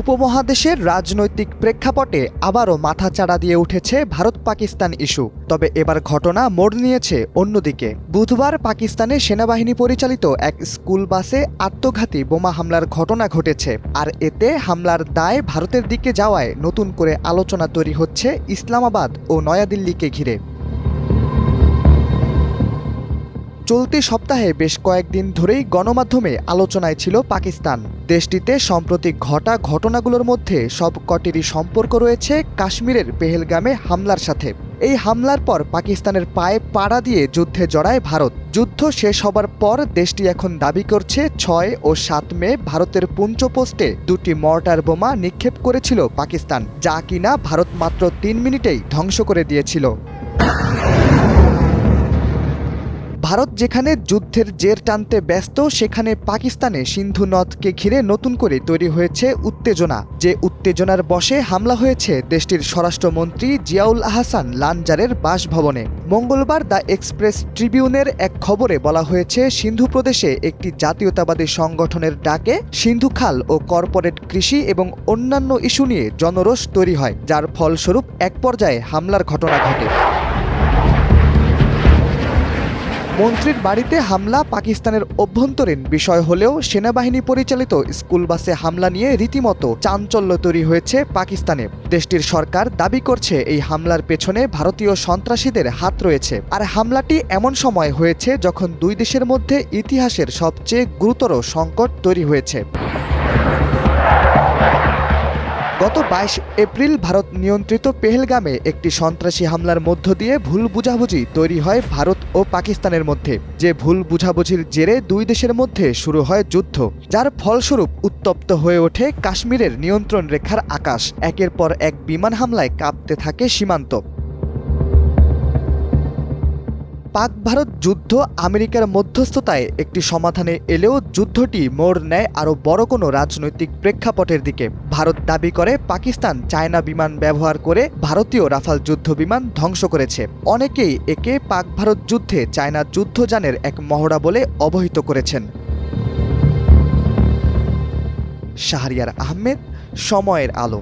উপমহাদেশের রাজনৈতিক প্রেক্ষাপটে আবারও মাথাচাড়া দিয়ে উঠেছে ভারত পাকিস্তান ইস্যু। তবে এবার ঘটনা মোড় নিয়েছে অন্যদিকে। বুধবার পাকিস্তানে সেনাবাহিনী পরিচালিত এক স্কুল বাসে আত্মঘাতী বোমা হামলার ঘটনা ঘটেছে। আর এতে হামলার দায় ভারতের দিকে যাওয়ায় নতুন করে আলোচনা তৈরি হচ্ছে ইসলামাবাদ ও নয়াদিল্লিকে ঘিরে। চলতি সপ্তাহে বেশ কয়েকদিন ধরেই গণমাধ্যমে আলোচনায় ছিল পাকিস্তান। দেশটিতে সম্প্রতি ঘটা ঘটনাগুলোর মধ্যে সবকটিরই সম্পর্ক রয়েছে কাশ্মীরের পেহেলগামে হামলার সাথে। এই হামলার পর পাকিস্তানের পায়ে পাড়া দিয়ে যুদ্ধে জড়ায় ভারত। যুদ্ধ শেষ হবার পর দেশটি এখন দাবি করছে ৬ ও ৭ মে ভারতের পুঞ্চ পোস্টে দুটি মর্টার বোমা নিক্ষেপ করেছিল পাকিস্তান, যা কিনা ভারত মাত্র ৩ মিনিটেই ধ্বংস করে দিয়েছিল। ভারত যেখানে যুদ্ধের জের টানতে ব্যস্ত, সেখানে পাকিস্তানে সিন্ধু নদকে ঘিরে নতুন করে তৈরি হয়েছে উত্তেজনা। যে উত্তেজনার বশে হামলা হয়েছে দেশটির স্বরাষ্ট্রমন্ত্রী জিয়াউল আহসান লানজারের বাসভবনে। মঙ্গলবার দ্য এক্সপ্রেস ট্রিবিউনের এক খবরে বলা হয়েছে, সিন্ধু প্রদেশে একটি জাতীয়তাবাদী সংগঠনের ডাকে সিন্ধু খাল ও কর্পোরেট কৃষি এবং অন্যান্য ইস্যু নিয়ে জনরোষ তৈরি হয়, যার ফলস্বরূপ এক পর্যায়ে হামলার ঘটনা ঘটে। মন্ত্রীর বাড়িতে হামলা পাকিস্তানের অভ্যন্তরীণ বিষয় হলেও সেনাবাহিনী পরিচালিত স্কুল বাসে হামলা নিয়ে রীতিমতো চাঞ্চল্য তৈরি হয়েছে পাকিস্তানে। দেশটির সরকার দাবি করছে এই হামলার পেছনে ভারতীয় সন্ত্রাসীদের হাত রয়েছে। আর হামলাটি এমন সময় হয়েছে যখন দুই দেশের মধ্যে ইতিহাসের সবচেয়ে গুরুতর সংকট তৈরি হয়েছে। গত ২২ এপ্রিল ভারত নিয়ন্ত্রিত পেহেলগামে একটি সন্ত্রাসী হামলার মধ্য দিয়ে ভুল বুঝাবুঝি তৈরি হয় ভারত ও পাকিস্তানের মধ্যে। যে ভুল বুঝাবুঝির জেরে দুই দেশের মধ্যে শুরু হয় যুদ্ধ, যার ফলস্বরূপ উত্তপ্ত হয়ে ওঠে কাশ্মীরের নিয়ন্ত্রণ রেখার আকাশ। একের পর এক বিমান হামলায় কাঁপতে থাকে সীমান্ত। পাক ভারত যুদ্ধ আমেরিকার মধ্যস্থতায় একটি সমাধানে এলেও যুদ্ধটি মোড় নেয় আরও বড় কোনো রাজনৈতিক প্রেক্ষাপটের দিকে। ভারত দাবি করে পাকিস্তান চায়না বিমান ব্যবহার করে ভারতীয় রাফাল যুদ্ধ বিমান ধ্বংস করেছে। অনেকেই একে পাক ভারত যুদ্ধে চায়না যুদ্ধযানের এক মহড়া বলে অবহিত করেছেন। শাহরিয়ার আহমেদ, সময়ের আলো।